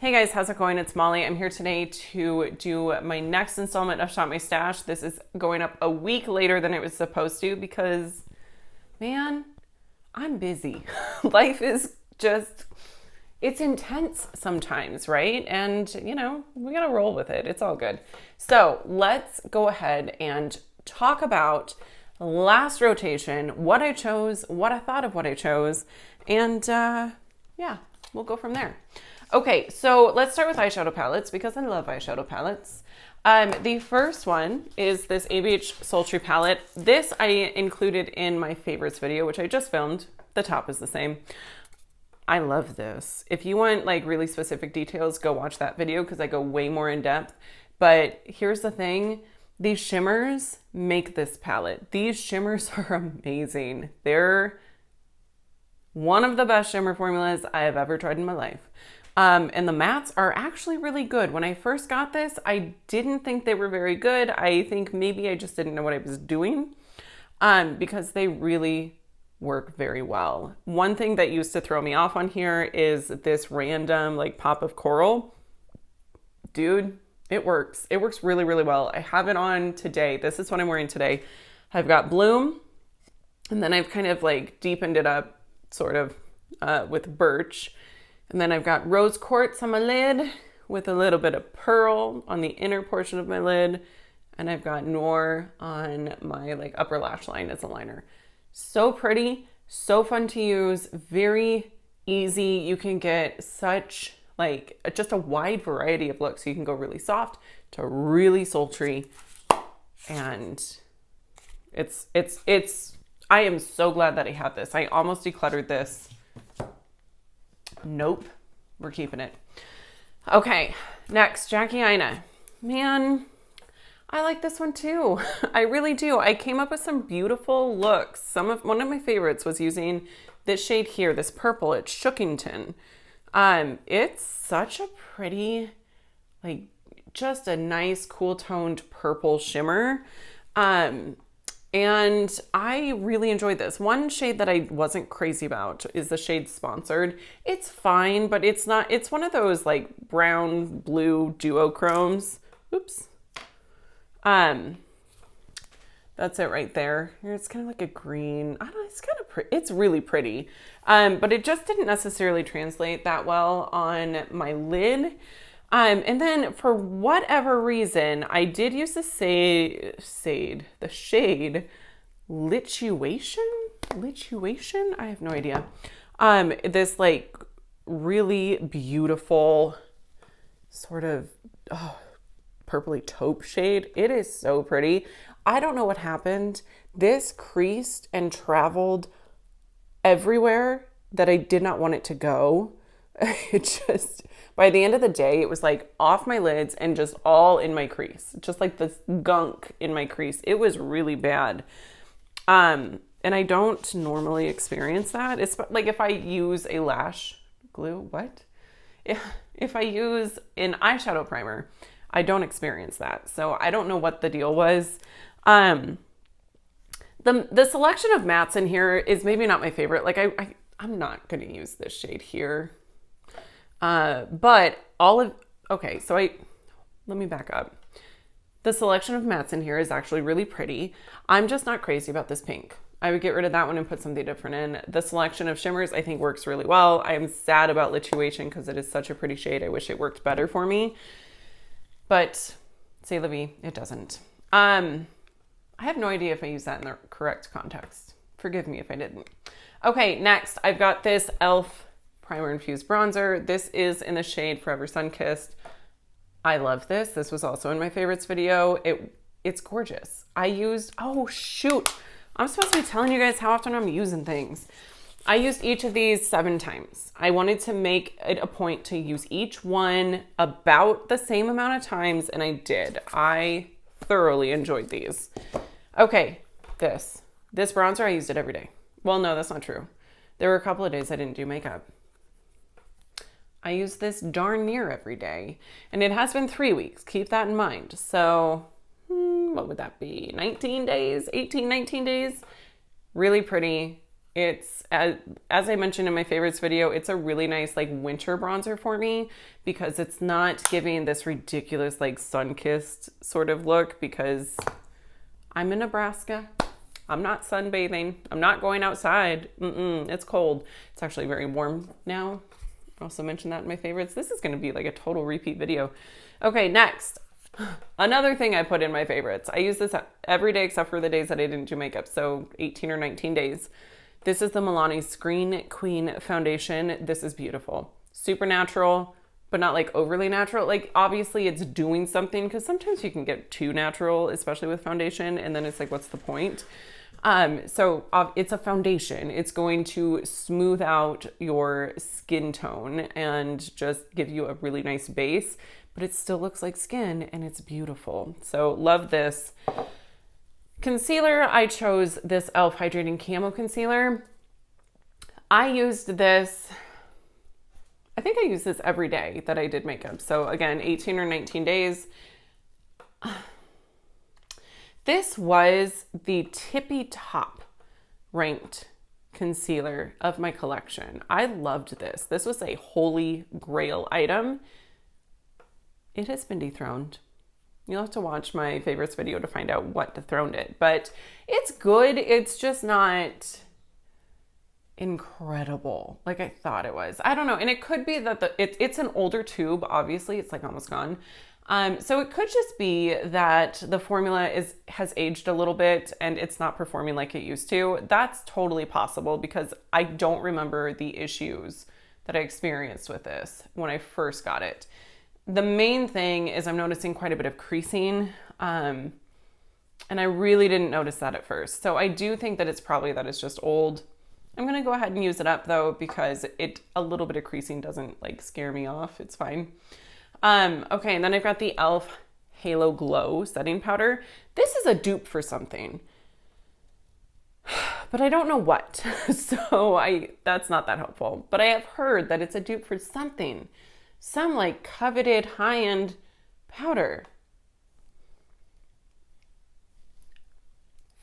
Hey guys, how's it going? It's Molly. I'm here today to do my next installment of Shop My Stash. This is going up a week later than it was supposed to because, man, I'm busy. Life is just, it's intense sometimes, right? And, we gotta roll with it. It's all good. So let's go ahead and talk about last rotation, what I chose, what I thought of what I chose, and we'll go from there. Okay, so let's start with eyeshadow palettes because I love eyeshadow palettes. The first one is this ABH Sultry palette. This I included in my favorites video, which I just filmed. The top is the same. I love this. If you want like really specific details, go watch that video because I go way more in depth. But here's the thing. These shimmers make this palette. These shimmers are amazing. They're one of the best shimmer formulas I have ever tried in my life. And the mattes are actually really good. When I first got this, I didn't think they were very good. I think maybe I just didn't know what I was doing because they really work very well. One thing that used to throw me off on here is this random like pop of coral. Dude, it works. It works really, really well. I have it on today. This is what I'm wearing today. I've got Bloom, and then I've kind of like deepened it up sort of with Birch. And then I've got Rose Quartz on my lid with a little bit of Pearl on the inner portion of my lid. And I've got Noir on my like upper lash line as a liner. So pretty, so fun to use, very easy. You can get such like just a wide variety of looks. You can go really soft to really sultry. And I am so glad that I have this. I almost decluttered this. Nope, we're keeping it. Okay, next, Jackie Aina. Man, I like this one too. I really do. I came up with some beautiful looks. One of my favorites was using this shade here, this purple. It's Shookington. It's such a pretty, like, just a nice, cool toned purple shimmer. And I really enjoyed this. One shade that I wasn't crazy about is the shade Sponsored. It's fine, but it's not, it's one of those like brown blue duochromes. Oops. That's it right there. It's kind of like a green. I don't know, it's kind of pretty. It's really pretty. But it just didn't necessarily translate that well on my lid. And then for whatever reason, I did use the shade Lituation? I have no idea. This like really beautiful sort of purpley taupe shade. It is so pretty. I don't know what happened. This creased and traveled everywhere that I did not want it to go. It just, by the end of the day, it was like off my lids and just all in my crease. Just like this gunk in my crease. It was really bad. And I don't normally experience that. It's like if I use a lash glue, what? If I use an eyeshadow primer, I don't experience that. So I don't know what the deal was. The selection of mattes in here is maybe not my favorite. Like I'm not going to use this shade here. But let me back up. The selection of mattes in here is actually really pretty. I'm just not crazy about this pink. I would get rid of that one and put something different in. The selection of shimmers I think works really well. I am sad about Lituation because it is such a pretty shade. I wish it worked better for me. But c'est la vie, it doesn't. I have no idea if I used that in the correct context. Forgive me if I didn't. Okay, next I've got this e.l.f. Primer Infused Bronzer. This is in the shade Forever Sunkissed. I love this. This was also in my favorites video. It's gorgeous. Oh shoot. I'm supposed to be telling you guys how often I'm using things. I used each of these 7 times. I wanted to make it a point to use each one about the same amount of times, and I did. I thoroughly enjoyed these. Okay, this bronzer, I used it every day. Well, no, that's not true. There were a couple of days I didn't do makeup. I use this darn near every day, and it has been 3 weeks. Keep that in mind. So what would that be? 19 days, 18, 19 days. Really pretty. It's, as I mentioned in my favorites video, it's a really nice like winter bronzer for me because it's not giving this ridiculous like sun-kissed sort of look because I'm in Nebraska. I'm not sunbathing. I'm not going outside. It's cold. It's actually very warm now. I also mentioned that in my favorites. This is going to be like a total repeat video. Okay, next. Another thing I put in my favorites. I use this every day except for the days that I didn't do makeup. So 18 or 19 days. This is the Milani Screen Queen Foundation. This is beautiful. Super natural, but not like overly natural. Like obviously it's doing something because sometimes you can get too natural, especially with foundation. And then it's like, what's the point? So it's a foundation. It's going to smooth out your skin tone and just give you a really nice base, but it still looks like skin and it's beautiful. So love this. Concealer, I chose this e.l.f. Hydrating Camo Concealer. I used this, I think I used this every day that I did makeup. So again, 18 or 19 days. This was the tippy top ranked concealer of my collection. I loved this. This was a holy grail item. It has been dethroned. You'll have to watch my favorites video to find out what dethroned it, but it's good. It's just not incredible like I thought it was. I don't know. And it could be that it's an older tube. Obviously it's like almost gone. So it could just be that the formula has aged a little bit and it's not performing like it used to. That's totally possible because I don't remember the issues that I experienced with this when I first got it. The main thing is I'm noticing quite a bit of creasing, and I really didn't notice that at first. So I do think that it's just old. I'm gonna go ahead and use it up though because a little bit of creasing doesn't like scare me off. It's fine. Okay, and then I've got the e.l.f. Halo Glow setting powder. This is a dupe for something, but I don't know what. So that's not that helpful. But I have heard that it's a dupe for something. Some like coveted high-end powder.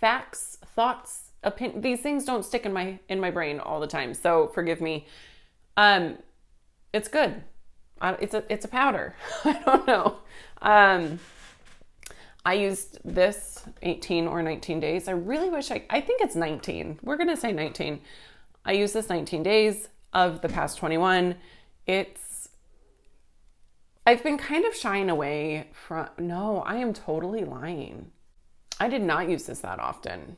Facts, thoughts, these things don't stick in my brain all the time. So forgive me. It's good. It's a powder. I don't know. I used this 18 or 19 days. I really wish I think it's 19. We're going to say 19. I used this 19 days of the past 21. I've been kind of shying away from, no, I am totally lying. I did not use this that often.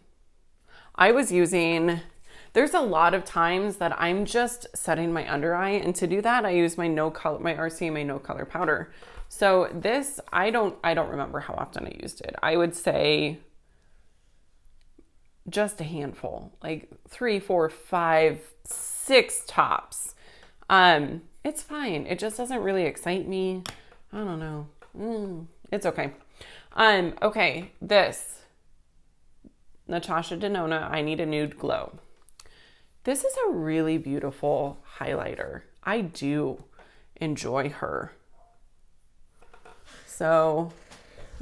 There's a lot of times that I'm just setting my under eye, and to do that, I use my RCMA no color powder. So this, I don't remember how often I used it. I would say just a handful, like 3, 4, 5, 6 tops. It's fine. It just doesn't really excite me. I don't know. It's okay. Okay, this Natasha Denona, I Need a Nude Glow. This is a really beautiful highlighter. I do enjoy her. So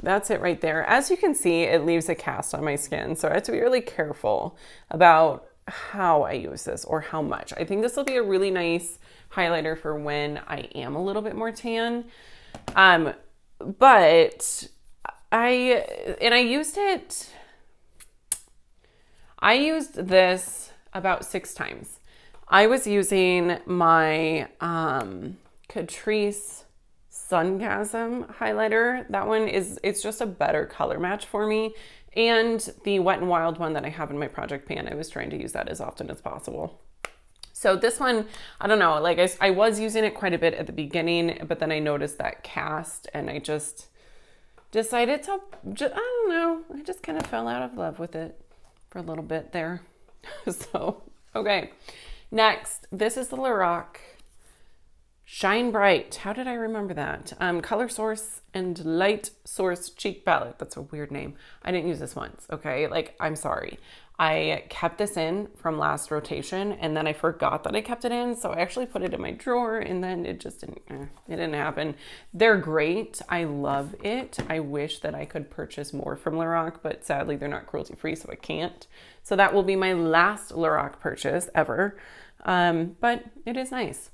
that's it right there. As you can see, it leaves a cast on my skin. So I have to be really careful about how I use this or how much. I think this will be a really nice highlighter for when I am a little bit more tan. But I used this about 6 times. I was using my Catrice Sungasm highlighter. That one it's just a better color match for me. And the Wet n Wild one that I have in my project pan, I was trying to use that as often as possible. So this one, I don't know, like I was using it quite a bit at the beginning, but then I noticed that cast and I just decided to, I don't know, I just kind of fell out of love with it for a little bit there. So, okay. Next, this is the Lorac Shine Bright. How did I remember that? Color Source and Light Source Cheek Palette. That's a weird name. I didn't use this once, okay? Like, I'm sorry. I kept this in from last rotation and then I forgot that I kept it in. So I actually put it in my drawer and then it just it didn't happen. They're great. I love it. I wish that I could purchase more from Lorac, but sadly they're not cruelty free, so I can't. So that will be my last Lorac purchase ever. But it is nice.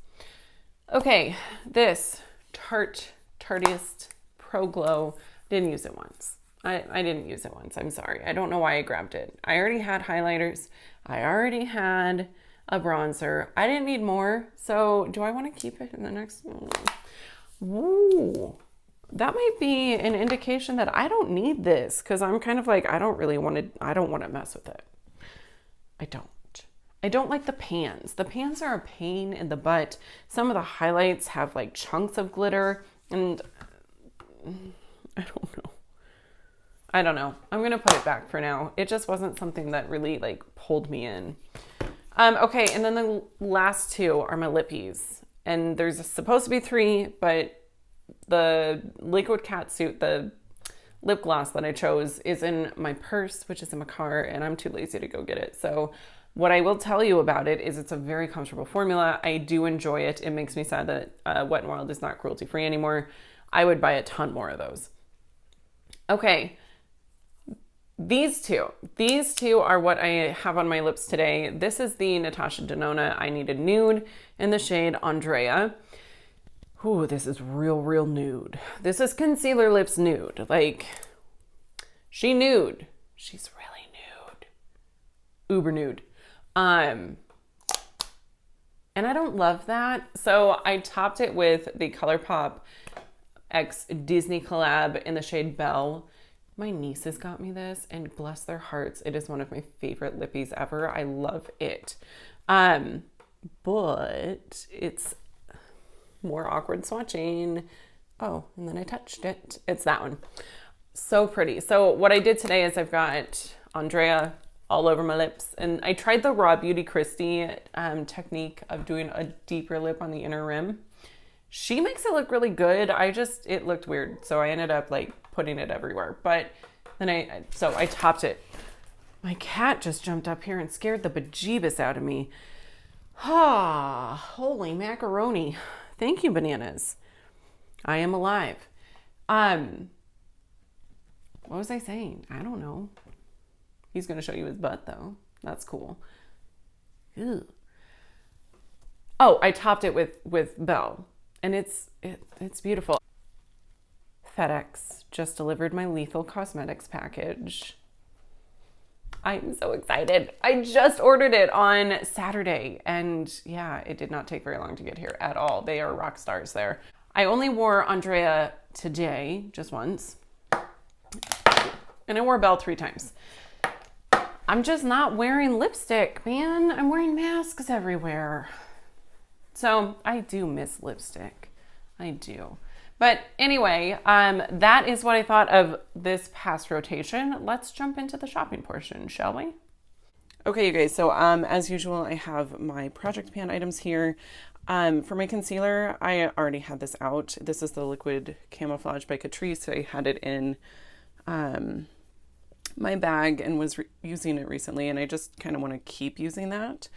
Okay, this Tarteist Pro Glow, didn't use it once. I didn't use it once. I'm sorry. I don't know why I grabbed it. I already had highlighters. I already had a bronzer. I didn't need more. So do I want to keep it in the next one? Ooh, that might be an indication that I don't need this because I'm kind of like, I don't want to mess with it. I don't like the pans. The pans are a pain in the butt. Some of the highlights have like chunks of glitter and I don't know. I'm going to put it back for now. It just wasn't something that really like pulled me in. Okay. And then the last two are my lippies and there's supposed to be 3, but the Liquid Catsuit, the lip gloss that I chose is in my purse, which is in my car and I'm too lazy to go get it. So what I will tell you about it is it's a very comfortable formula. I do enjoy it. It makes me sad that Wet n Wild is not cruelty free anymore. I would buy a ton more of those. Okay. These two are what I have on my lips today. This is the Natasha Denona I Need a Nude in the shade Andrea. Ooh, this is real nude. This is concealer lips nude. Like, she nude. She's really nude. Uber nude. And I don't love that. So I topped it with the ColourPop X Disney collab in the shade Belle. My nieces got me this and bless their hearts, it is one of my favorite lippies ever. I love it. But it's more awkward swatching. Oh, and then I touched it. It's that one. So pretty. So what I did today is I've got Andrea all over my lips and I tried the Raw Beauty Kristi technique of doing a deeper lip on the inner rim. She makes it look really good. It looked weird. So I ended up like putting it everywhere. But then I topped it. My cat just jumped up here and scared the bejeebus out of me. Ah, holy macaroni. Thank you, bananas. I am alive. What was I saying? I don't know. He's going to show you his butt though. That's cool. Ew. Oh, I topped it with Belle. And it's beautiful. FedEx just delivered my Lethal Cosmetics package. I'm so excited. I just ordered it on Saturday and yeah, it did not take very long to get here at all. They are rock stars there. I only wore Andrea today, just once. And I wore Belle 3 times. I'm just not wearing lipstick, man. I'm wearing masks everywhere. So I do miss lipstick. I do. But anyway, that is what I thought of this past rotation. Let's jump into the shopping portion, shall we? Okay, you guys. So as usual, I have my project pan items here. For my concealer, I already had this out. This is the Liquid Camouflage by Catrice. I had it in my bag and was using it recently, and I just kind of want to keep using that.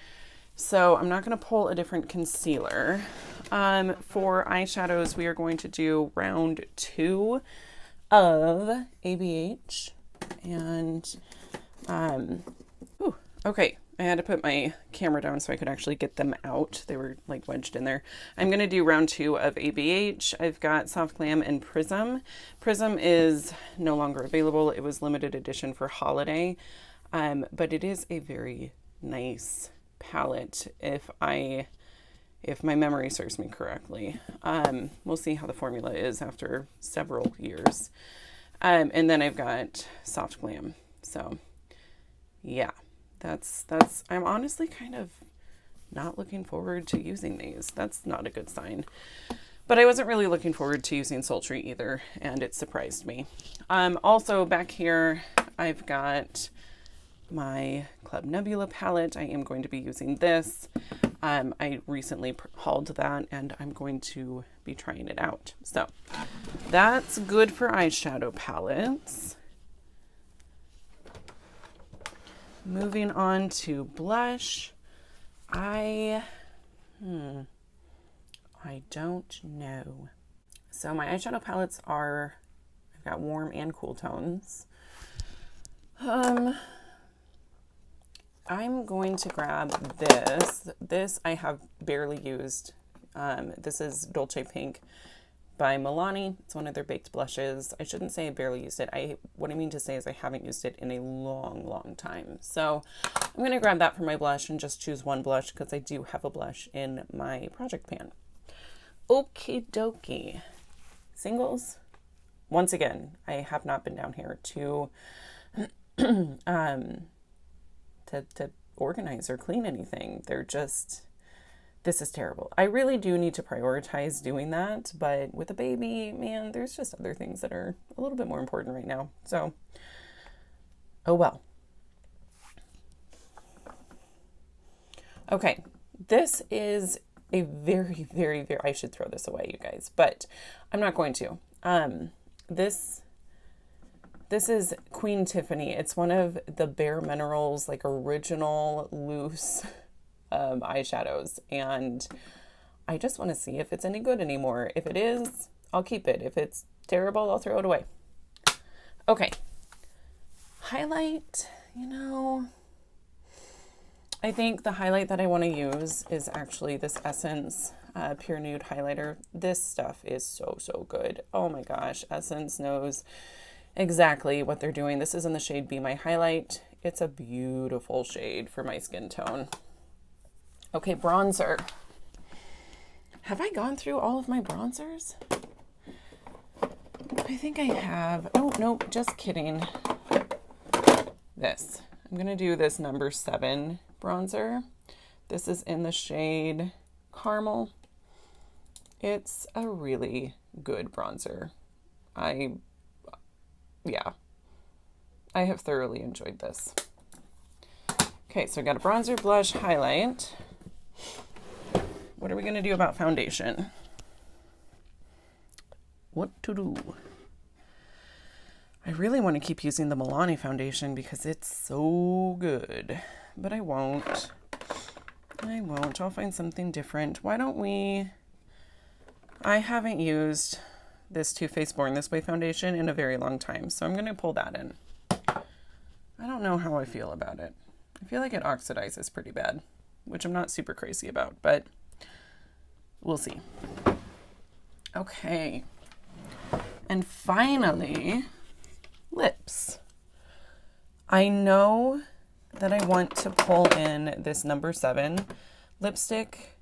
So I'm not going to pull a different concealer. For eyeshadows, we are going to do round 2 of ABH. And, okay, I had to put my camera down so I could actually get them out. They were like wedged in there. I'm going to do round 2 of ABH. I've got Soft Glam and Prism. Prism is no longer available. It was limited edition for holiday, but it is a very nice palette if my memory serves me correctly. We'll see how the formula is after several years. And then I've got Soft Glam. So yeah, that's I'm honestly kind of not looking forward to using these. That's not a good sign. But I wasn't really looking forward to using Sultry either, and it surprised me. Also back here, I've got my Club Nebula palette. I am going to be using this. I recently hauled that and I'm going to be trying it out. So that's good for eyeshadow palettes. Moving on to blush. I don't know. So my eyeshadow palettes are, I've got warm and cool tones. I'm going to grab this. This I have barely used. This is Dolce Pink by Milani. It's one of their baked blushes. I shouldn't say I barely used it. What I mean to say is I haven't used it in a long, long time. So I'm going to grab that for my blush and just choose one blush because I do have a blush in my project pan. Okie dokie. Singles. Once again, I have not been down here to to organize or clean anything. This is terrible. I really do need to prioritize doing that, but with a baby, man, there's just other things that are a little bit more important right now. So, oh well. Okay, this is a very, very, very, I should throw this away, you guys, but I'm not going to. This is Queen Tiffany. It's one of the Bare Minerals, like original loose eyeshadows. And I just want to see if it's any good anymore. If it is, I'll keep it. If it's terrible, I'll throw it away. Okay. Highlight, I think the highlight that I want to use is actually this Essence Pure Nude highlighter. This stuff is so, so good. Oh my gosh. Essence knows exactly what they're doing. This is in the shade Be My Highlight. It's a beautiful shade for my skin tone. Okay, bronzer. Have I gone through all of my bronzers? I think I have. Oh, no, just kidding. This. I'm going to do this number 7 bronzer. This is in the shade Caramel. It's a really good bronzer. I have thoroughly enjoyed this. Okay, so I got a bronzer, blush, highlight. What are we going to do about foundation? What to do? I really want to keep using the Milani foundation because it's so good, but I won't. I'll find something different. Why don't we... I haven't used this Too Faced Born This Way foundation in a very long time, so I'm going to pull that in. I don't know how I feel about it. I feel like it oxidizes pretty bad, which I'm not super crazy about, but we'll see. Okay. And finally, lips. I know that I want to pull in this number 7 lipstick.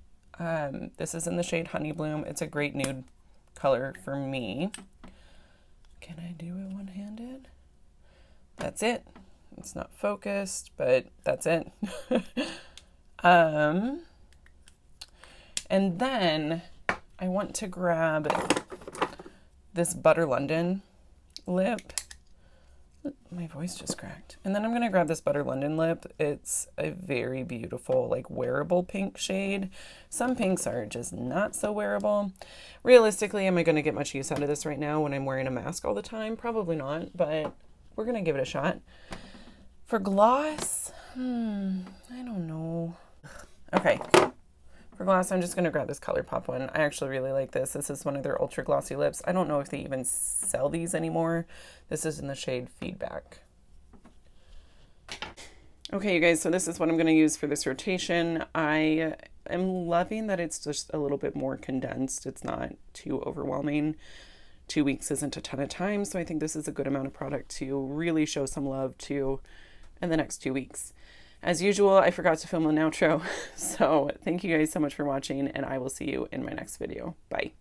This is in the shade Honey Bloom. It's a great nude color for me. Can I do it one-handed? That's it. It's not focused, but that's it. And then I want to grab this Butter London lip. My voice just cracked. And then I'm going to grab this Butter London lip. It's a very beautiful, like, wearable pink shade. Some pinks are just not so wearable. Realistically, am I going to get much use out of this right now when I'm wearing a mask all the time? Probably not, but we're going to give it a shot. For gloss, I don't know. Okay. For gloss, I'm just going to grab this ColourPop one. I actually really like this. This is one of their ultra glossy lips. I don't know if they even sell these anymore. This is in the shade Feedback. Okay, you guys, so this is what I'm going to use for this rotation. I am loving that it's just a little bit more condensed. It's not too overwhelming. 2 weeks isn't a ton of time, so I think this is a good amount of product to really show some love to in the next 2 weeks. As usual, I forgot to film an outro, so thank you guys so much for watching, and I will see you in my next video. Bye.